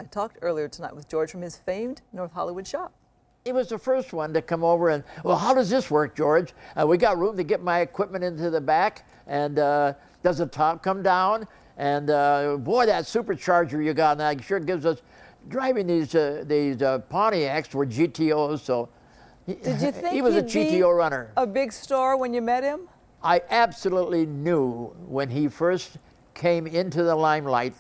I talked earlier tonight with George from his famed North Hollywood shop. He was the first one to come over and, well, how does this work, George? We got room to get my equipment into the back, and does the top come down? And boy, that supercharger you got now sure gives us, driving these Pontiacs were GTOs, so Did you think he was a GTO runner. A big star when you met him? I absolutely knew when he first came into the limelight,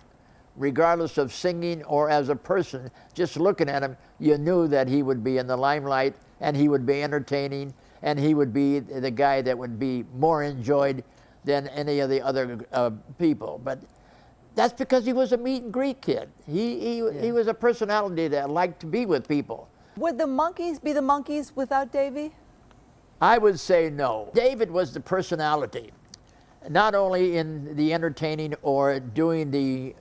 regardless of singing or as a person, just looking at him, you knew that he would be in the limelight and he would be entertaining and he would be the guy that would be more enjoyed than any of the other people. But that's because he was a meet and greet kid. He was a personality that liked to be with people. Would the Monkees be the Monkees without Davy? I would say no. David was the personality, not only in the entertaining or doing the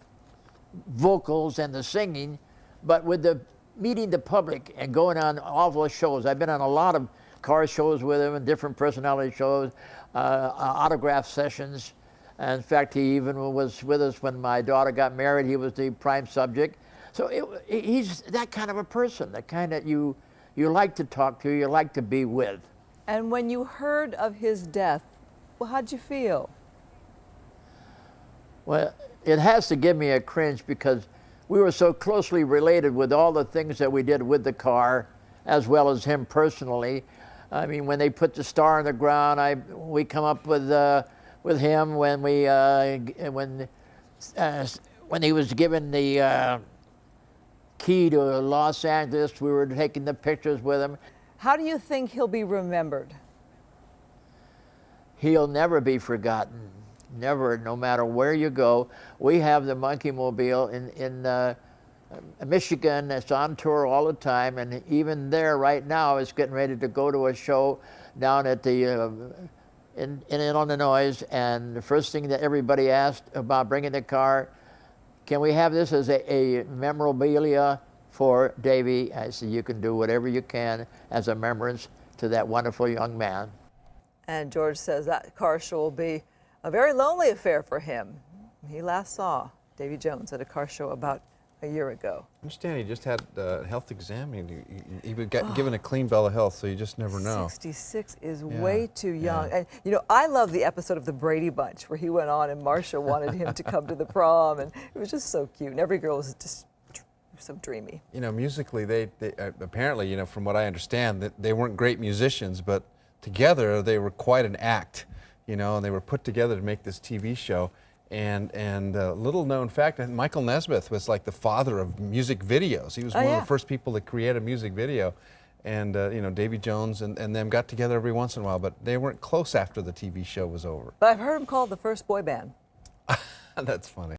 vocals and the singing, but with the meeting the public and going on all those shows. I've been on a lot of car shows with him and different personality shows, autograph sessions. In fact, he even was with us when my daughter got married. He was the prime subject. So he's that kind of a person, the kind that you like to talk to, you like to be with. And when you heard of his death, well, how'd you feel? Well, it has to give me a cringe because we were so closely related with all the things that we did with the car, as well as him personally. I mean, when they put the star on the ground, we come up with him when he was given the key to Los Angeles. We were taking the pictures with him. How do you think he'll be remembered? He'll never be forgotten. Never, no matter where you go. We have the Monkeemobile in Michigan. It's on tour all the time, and even there right now it's getting ready to go to a show down at the in Illinois. And the first thing that everybody asked about bringing the car, can we have this as a memorabilia for Davy? I said, you can do whatever you can as a remembrance to that wonderful young man. And George says that car show will be a very lonely affair for him. He last saw Davy Jones at a car show about a year ago. I understand he just had a health exam. He got given a clean bill of health, so you just never know. 66 is way too young. And you know, I love the episode of the Brady Bunch where he went on and Marcia wanted him to come to the prom, and it was just so cute. And every girl was just so dreamy. You know, musically, they apparently, you know, from what I understand, that they weren't great musicians, but together they were quite an act. You know, and they were put together to make this TV show. And a little known fact, Michael Nesmith was like the father of music videos. He was one of the first people to create a music video. And, you know, Davy Jones and them got together every once in a while, but they weren't close after the TV show was over. But I've heard him called the first boy band. That's funny.